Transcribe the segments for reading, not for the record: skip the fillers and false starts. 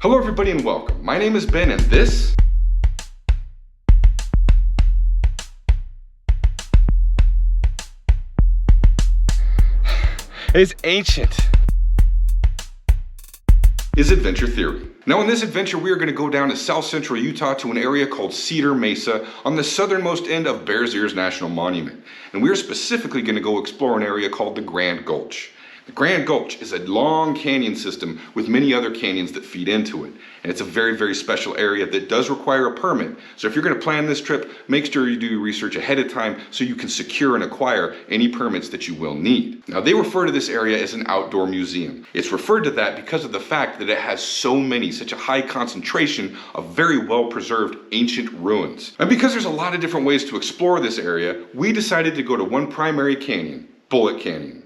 Hello everybody and welcome. My name is Ben and this is ancient. Is Adventure Theory. Now in this adventure we are going to go down to south central Utah to an area called Cedar Mesa on the southernmost end of Bears Ears National Monument. And we are specifically going to go explore an area called the Grand Gulch. The Grand Gulch is a long canyon system with many other canyons that feed into it. And it's a very, very special area that does require a permit. So if you're going to plan this trip, make sure you do your research ahead of time so you can secure and acquire any permits that you will need. Now they refer to this area as an outdoor museum. It's referred to that because of the fact that it has such a high concentration of very well preserved ancient ruins. And because there's a lot of different ways to explore this area, we decided to go to one primary canyon, Bullet Canyon.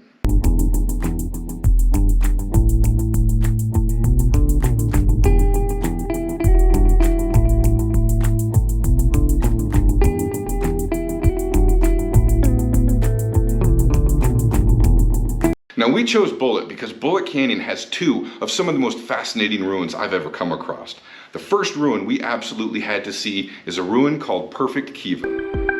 Now we chose Bullet because Bullet Canyon has two of some of the most fascinating ruins I've ever come across. The first ruin we absolutely had to see is a ruin called Perfect Kiva.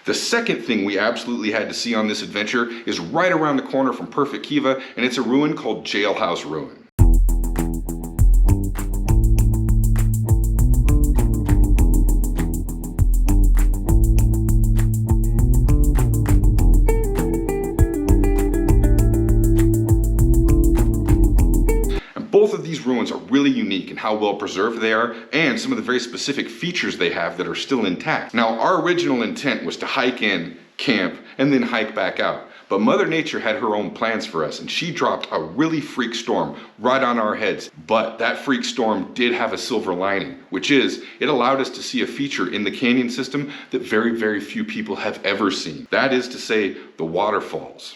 The second thing we absolutely had to see on this adventure is right around the corner from Perfect Kiva, and it's a ruin called Jailhouse Ruins. Both of these ruins are really unique in how well preserved they are and some of the very specific features they have that are still intact. Now, our original intent was to hike in, camp, and then hike back out. But Mother Nature had her own plans for us, and she dropped a really freak storm right on our heads. But that freak storm did have a silver lining, which is it allowed us to see a feature in the canyon system that very, very few people have ever seen. That is to say, the waterfalls.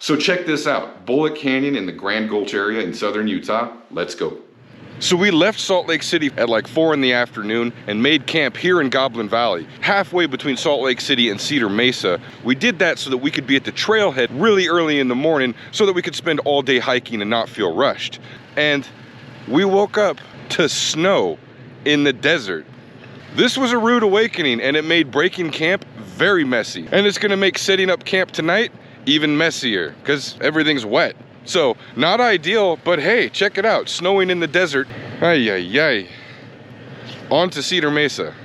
So check this out, Bullet Canyon in the Grand Gulch area in southern Utah. Let's go. So we left Salt Lake City at like 4 in the afternoon and made camp here in Goblin Valley, halfway between Salt Lake City and Cedar Mesa. We did that so that we could be at the trailhead really early in the morning so that we could spend all day hiking and not feel rushed. And we woke up to snow in the desert. This was a rude awakening and it made breaking camp very messy. And it's gonna make setting up camp tonight even messier because everything's wet. So not ideal, but hey, check it out, snowing in the desert. Ay, ay, ay. On to Cedar Mesa.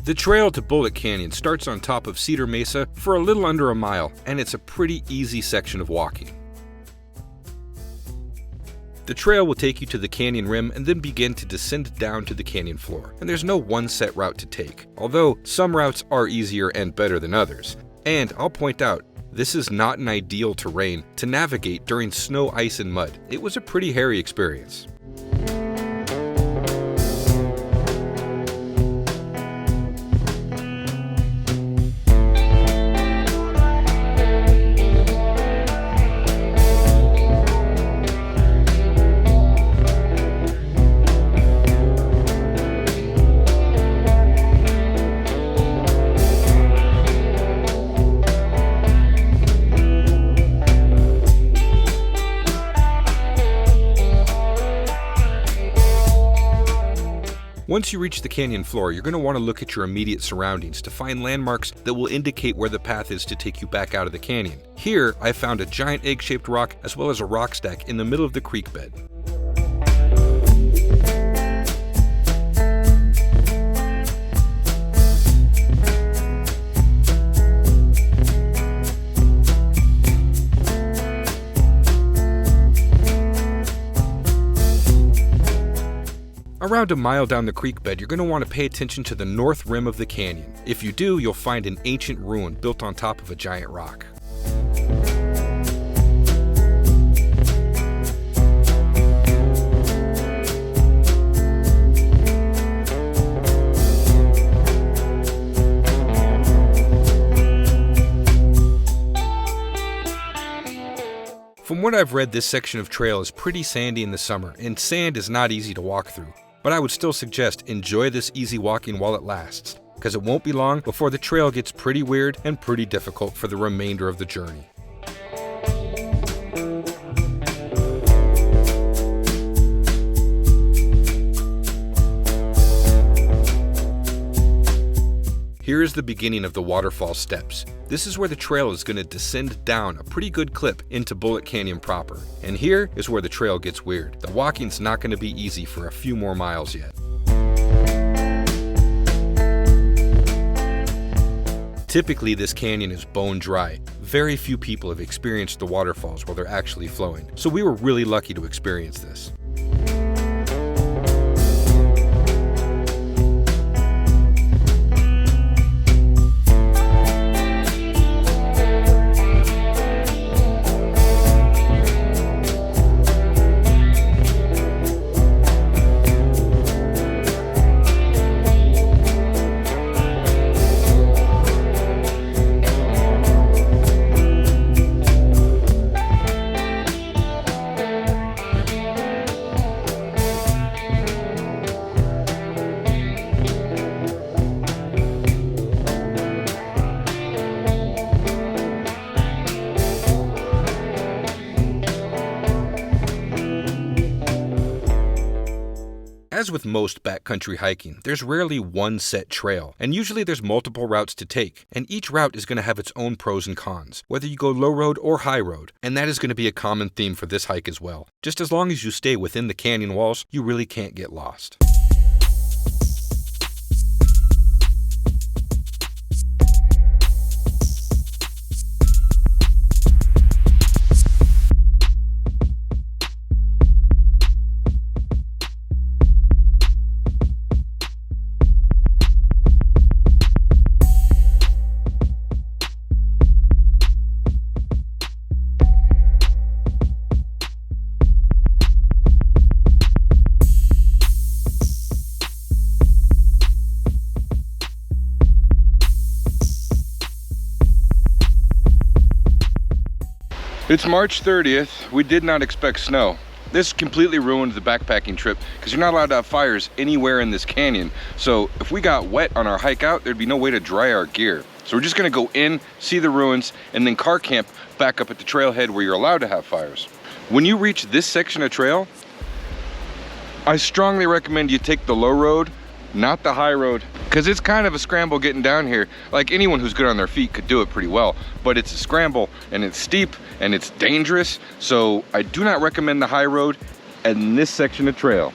The trail to Bullet Canyon starts on top of Cedar Mesa for a little under a mile, and it's a pretty easy section of walking. The trail will take you to the canyon rim and then begin to descend down to the canyon floor, and there's no one set route to take, although some routes are easier and better than others. And I'll point out, this is not an ideal terrain to navigate during snow, ice, and mud. It was a pretty hairy experience. Once you reach the canyon floor, you're going to want to look at your immediate surroundings to find landmarks that will indicate where the path is to take you back out of the canyon. Here, I found a giant egg-shaped rock as well as a rock stack in the middle of the creek bed. Around a mile down the creek bed, you're going to want to pay attention to the north rim of the canyon. If you do, you'll find an ancient ruin built on top of a giant rock. From what I've read, this section of trail is pretty sandy in the summer, and sand is not easy to walk through. But I would still suggest enjoy this easy walking while it lasts, because it won't be long before the trail gets pretty weird and pretty difficult for the remainder of the journey. Here is the beginning of the waterfall steps. This is where the trail is going to descend down a pretty good clip into Bullet Canyon proper. And here is where the trail gets weird. The walking's not going to be easy for a few more miles yet. Typically, this canyon is bone dry. Very few people have experienced the waterfalls while they're actually flowing, so we were really lucky to experience this. As with most backcountry hiking, there's rarely one set trail, and usually there's multiple routes to take, and each route is going to have its own pros and cons, whether you go low road or high road, and that is going to be a common theme for this hike as well. Just as long as you stay within the canyon walls, you really can't get lost. It's March 30th. We did not expect snow. This completely ruined the backpacking trip because you're not allowed to have fires anywhere in this canyon. So if we got wet on our hike out, there'd be no way to dry our gear. So we're just gonna go in, see the ruins, and then car camp back up at the trailhead where you're allowed to have fires. When you reach this section of trail, I strongly recommend you take the low road, not the high road, because it's kind of a scramble getting down here. Like, anyone who's good on their feet could do it pretty well, but it's a scramble and it's steep and it's dangerous. So I do not recommend the high road in this section of trail.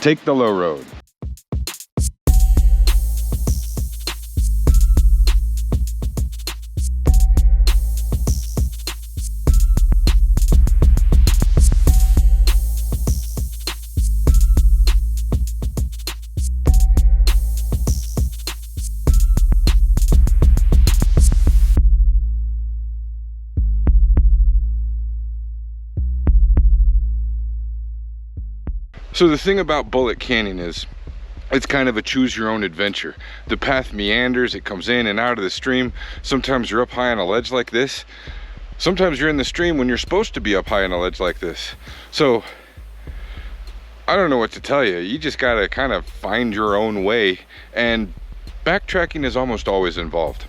Take the low road. So the thing about Bullet Canyon is it's kind of a choose your own adventure. The path meanders, it comes in and out of the stream. Sometimes you're up high on a ledge like this. Sometimes you're in the stream when you're supposed to be up high on a ledge like this. So I don't know what to tell you. You just gotta kind of find your own way, and backtracking is almost always involved.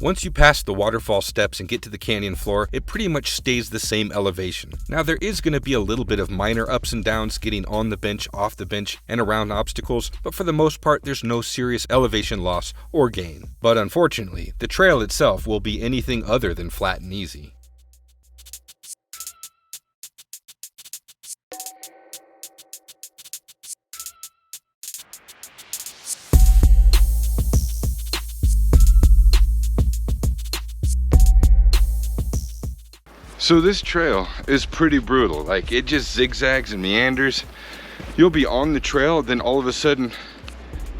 Once you pass the waterfall steps and get to the canyon floor, it pretty much stays the same elevation. Now there is going to be a little bit of minor ups and downs getting on the bench, off the bench, and around obstacles, but for the most part there's no serious elevation loss or gain. But unfortunately, the trail itself will be anything other than flat and easy. So this trail is pretty brutal. Like, it just zigzags and meanders. You'll be on the trail, then all of a sudden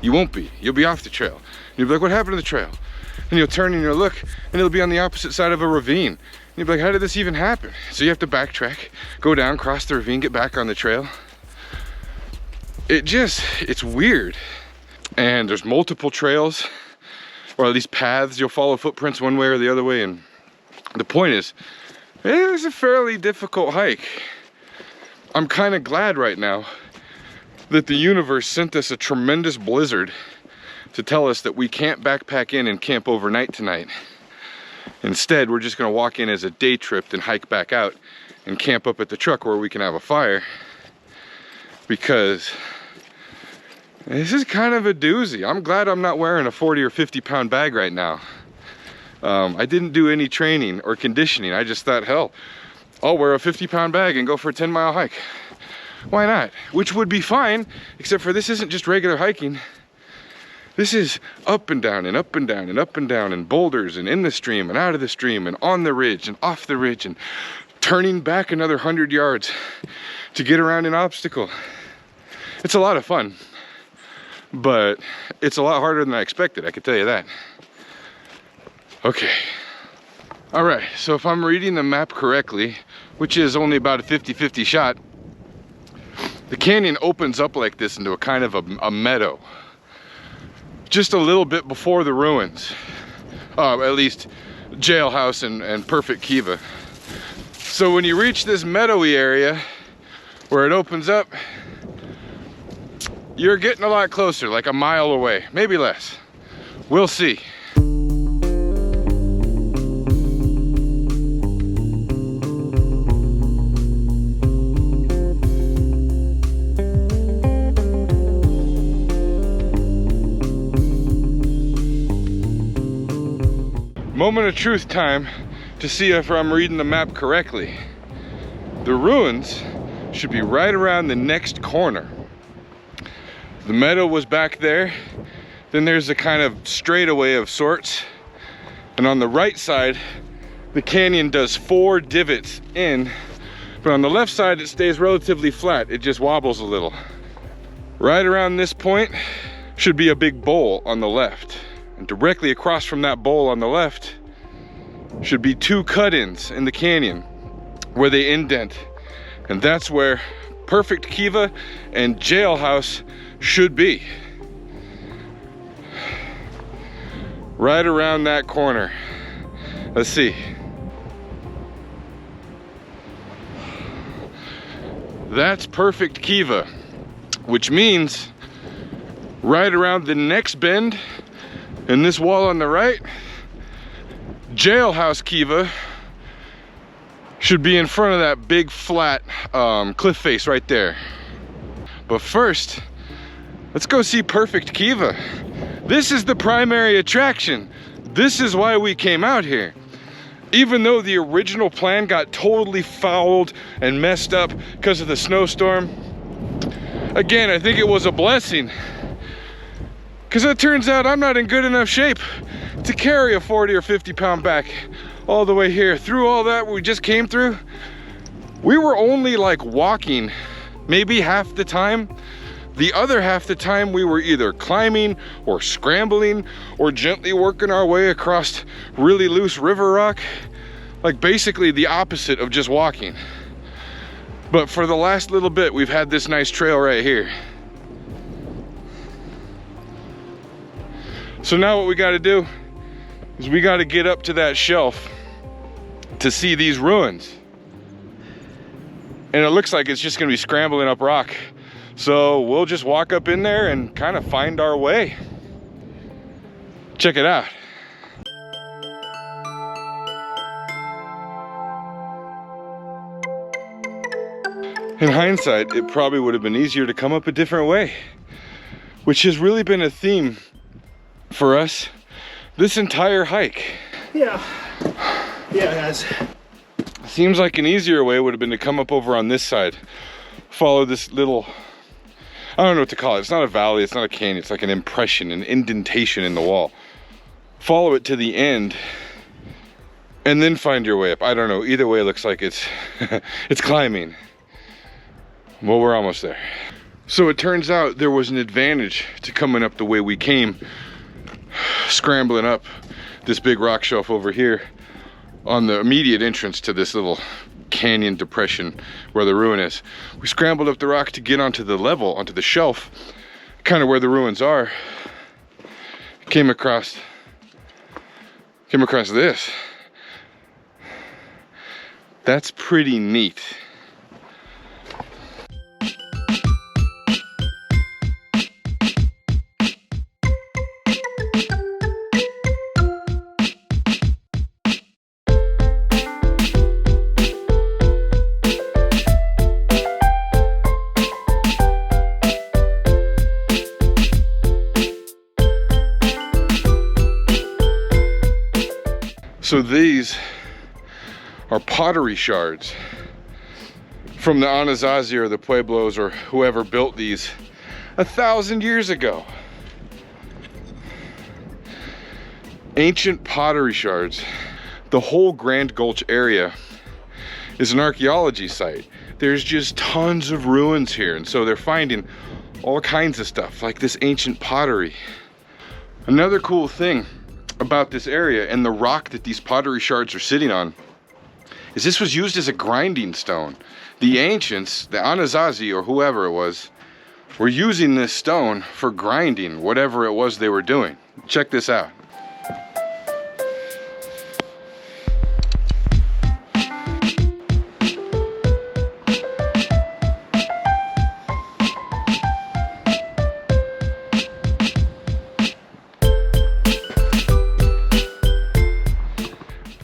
you won't be. You'll be off the trail. You'll be like, what happened to the trail? And you'll turn and you'll look, and it'll be on the opposite side of a ravine. And you'll be like, how did this even happen? So you have to backtrack, go down, cross the ravine, get back on the trail. It's weird. And there's multiple trails, or at least paths. You'll follow footprints one way or the other way. And the point is, it was a fairly difficult hike. I'm kind of glad right now that the universe sent us a tremendous blizzard to tell us that we can't backpack in and camp overnight tonight. Instead, we're just gonna walk in as a day trip, then hike back out and camp up at the truck where we can have a fire. Because this is kind of a doozy. I'm glad I'm not wearing a 40 or 50 pound bag right now. I didn't do any training or conditioning. I just thought, hell, I'll wear a 50 pound bag and go for a 10-mile hike. Why not? Which would be fine, except for this isn't just regular hiking. This is up and down and up and down and up and down, and boulders and in the stream and out of the stream and on the ridge and off the ridge and turning back another 100 yards to get around an obstacle. It's a lot of fun, but it's a lot harder than I expected, I can tell you that. Okay. All right, so if I'm reading the map correctly, which is only about a 50-50 shot, the canyon opens up like this into a kind of a meadow. Just a little bit before the ruins, at least Jailhouse and Perfect Kiva. So when you reach this meadowy area where it opens up, you're getting a lot closer, like a mile away, maybe less. We'll see. Moment of truth time to see if I'm reading the map correctly. The ruins should be right around the next corner. The meadow was back there, then there's a kind of straightaway of sorts, and on the right side the canyon does 4 divots in, but on the left side it stays relatively flat. It just wobbles a little. Right around this point should be a big bowl on the left. And directly across from that bowl on the left should be 2 cut-ins in the canyon where they indent. And that's where Perfect Kiva and Jailhouse should be. Right around that corner. Let's see. That's Perfect Kiva, which means right around the next bend in this wall on the right, Jailhouse Kiva should be in front of that big flat cliff face right there. But first, let's go see Perfect Kiva. This is the primary attraction. This is why we came out here. Even though the original plan got totally fouled and messed up because of the snowstorm, again, I think it was a blessing. Because it turns out I'm not in good enough shape to carry a 40 or 50 pound back all the way here. Through all that we just came through, we were only like walking maybe half the time. The other half the time we were either climbing or scrambling or gently working our way across really loose river rock. Like basically the opposite of just walking. But for the last little bit, we've had this nice trail right here. So now what we got to do is we got to get up to that shelf to see these ruins. And it looks like it's just going to be scrambling up rock. So we'll just walk up in there and kind of find our way. Check it out. In hindsight, it probably would have been easier to come up a different way, which has really been a theme for us this entire hike. Yeah, guys. Seems like an easier way would have been to come up over on this side, follow this little, I don't know what to call it. It's not a valley, it's not a canyon, it's like an impression, an indentation in the wall. Follow it to the end and then find your way up. I don't know, either way it looks like it's it's climbing. Well, we're almost there. So it turns out there was an advantage to coming up the way we came, scrambling up this big rock shelf over here on the immediate entrance to this little canyon depression where the ruin is. We scrambled up the rock to get onto the level, onto the shelf, kind of where the ruins are. Came across this. That's pretty neat. So these are pottery shards from the Anasazi or the Pueblos or whoever built these 1,000 years ago. Ancient pottery shards. The whole Grand Gulch area is an archaeology site. There's just tons of ruins here, and so they're finding all kinds of stuff like this ancient pottery. Another cool thing about this area and the rock that these pottery shards are sitting on is this was used as a grinding stone. The ancients, the Anasazi or whoever it was, were using this stone for grinding whatever it was they were doing. Check this out.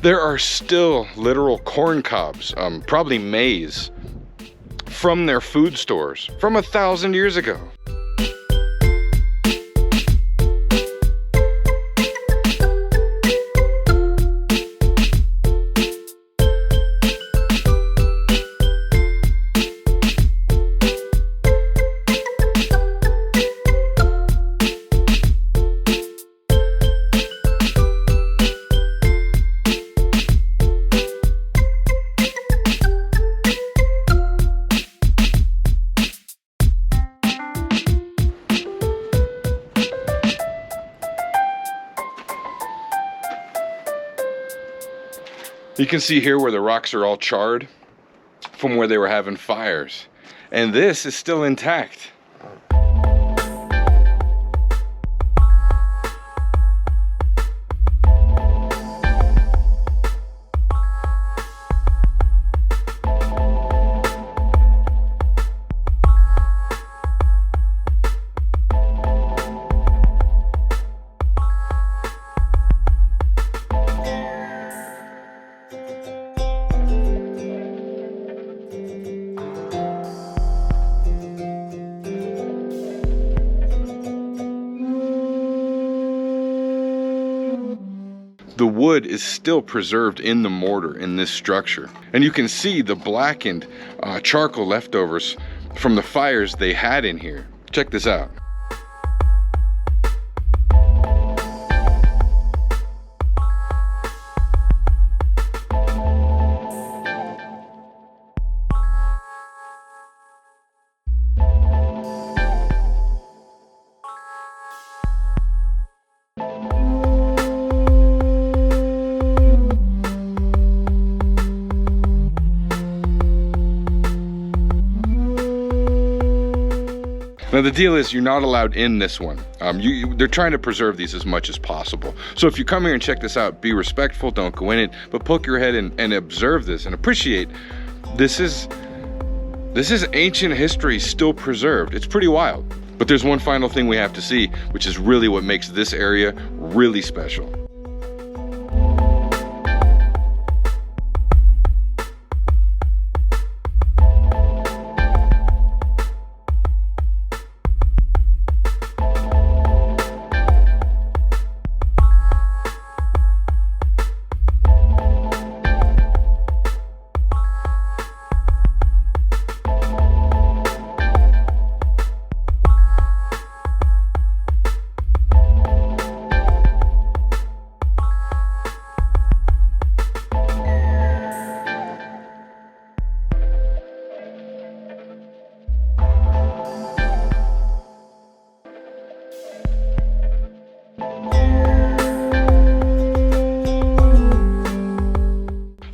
There are still literal corn cobs, probably maize, from their food stores from 1,000 years ago. You can see here where the rocks are all charred from where they were having fires. And this is still intact. The wood is still preserved in the mortar in this structure. And you can see the blackened charcoal leftovers from the fires they had in here. Check this out. Now the deal is you're not allowed in this one. They're trying to preserve these as much as possible. So if you come here and check this out, be respectful, don't go in it, but poke your head in and observe this and appreciate this is ancient history still preserved. It's pretty wild. But there's one final thing we have to see, which is really what makes this area really special.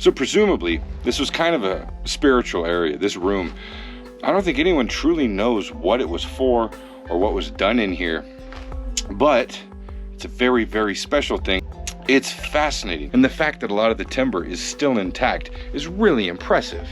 So presumably, this was kind of a spiritual area, this room. I don't think anyone truly knows what it was for or what was done in here, but it's a very, very special thing. It's fascinating, and the fact that a lot of the timber is still intact is really impressive.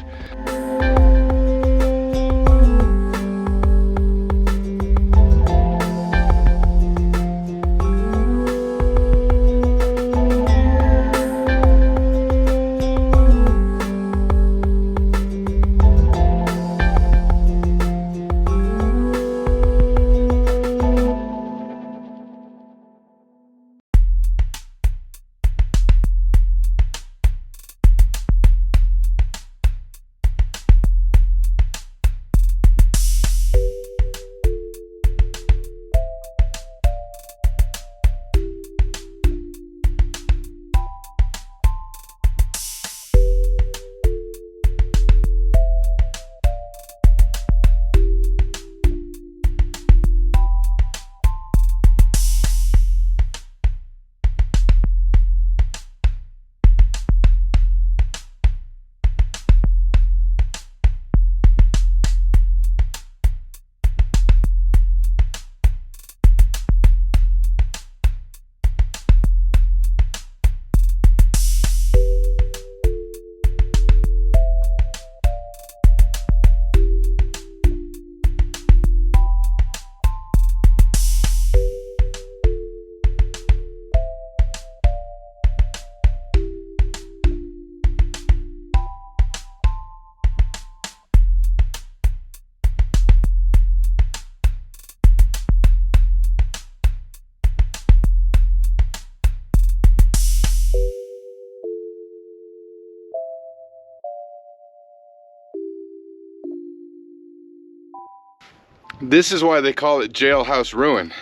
This is why they call it Jailhouse Ruin.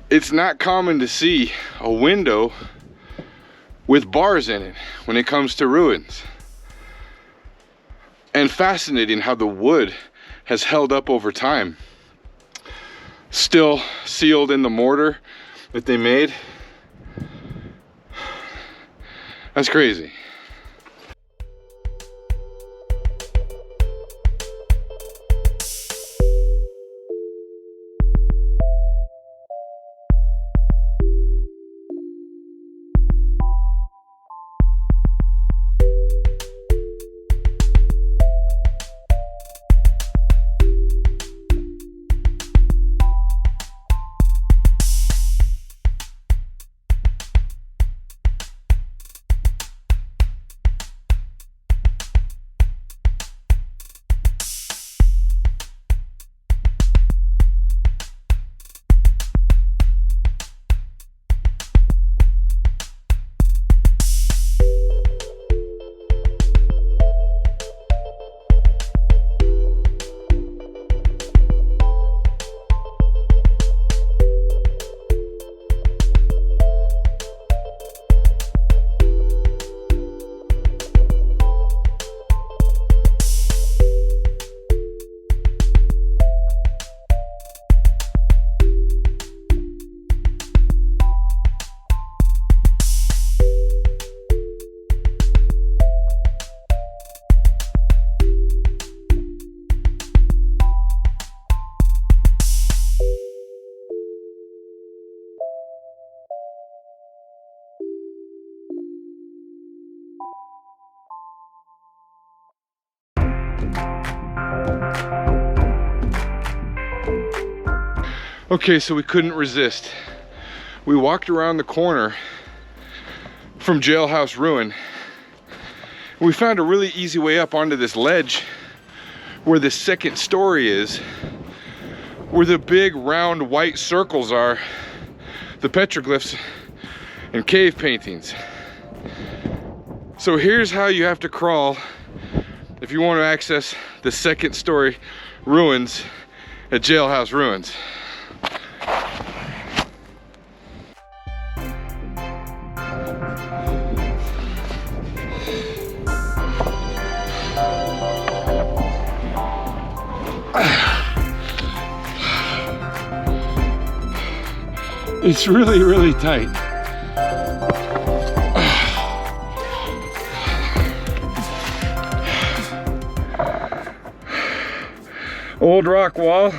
It's not common to see a window with bars in it when it comes to ruins. And fascinating how the wood has held up over time. Still sealed in the mortar that they made. That's crazy. Okay, so we couldn't resist. We walked around the corner from Jailhouse Ruin. We found a really easy way up onto this ledge where the second story is, where the big round white circles are, the petroglyphs and cave paintings. So here's how you have to crawl if you want to access the second story ruins at Jailhouse Ruins. It's really, really tight. old rock wall.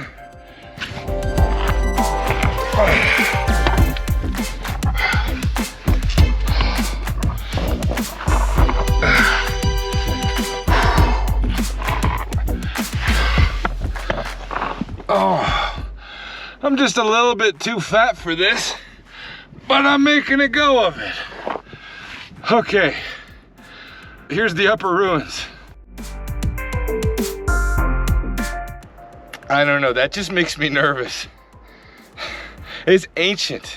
Oh, I'm just a little bit too fat for this, but I'm making a go of it. Okay, here's the upper ruins. I don't know, that just makes me nervous. It's ancient.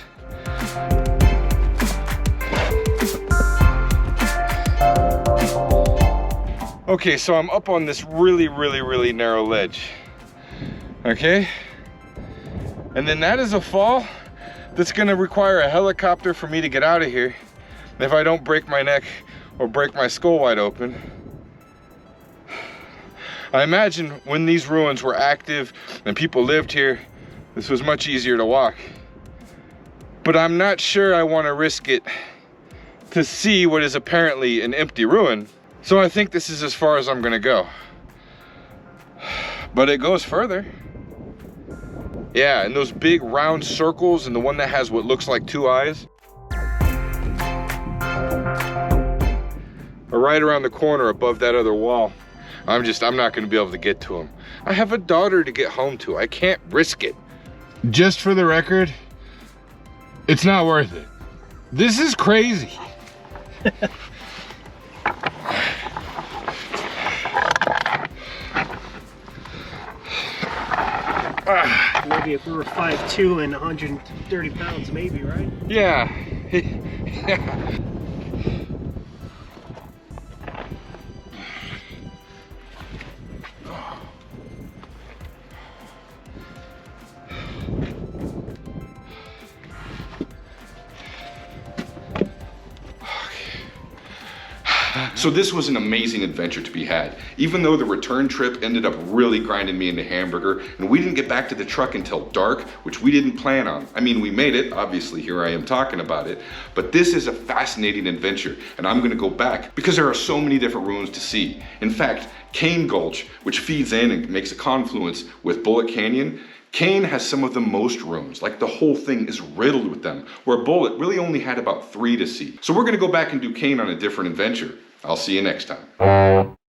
Okay, so I'm up on this really narrow ledge. Okay? And then that is a fall that's gonna require a helicopter for me to get out of here if I don't break my neck or break my skull wide open. I imagine when these ruins were active and people lived here, this was much easier to walk. But I'm not sure I want to risk it to see what is apparently an empty ruin. So I think this is as far as I'm gonna go. But it goes further. Yeah, and those big round circles and the one that has what looks like two eyes are right around the corner above that other wall. I'm not gonna be able to get to them. I have a daughter to get home to. I can't risk it. Just for the record, it's not worth it. This is crazy. Maybe if we were 5'2" and 130 pounds, maybe, right? Yeah. Yeah. So this was an amazing adventure to be had. Even though the return trip ended up really grinding me into hamburger, and we didn't get back to the truck until dark, which we didn't plan on. I mean, we made it, obviously here I am talking about it, but this is a fascinating adventure, and I'm gonna go back because there are so many different ruins to see. In fact, Cane Gulch, which feeds in and makes a confluence with Bullet Canyon, Cane has some of the most ruins, like the whole thing is riddled with them, where Bullet really only had about 3 to see. So we're gonna go back and do Cane on a different adventure. I'll see you next time.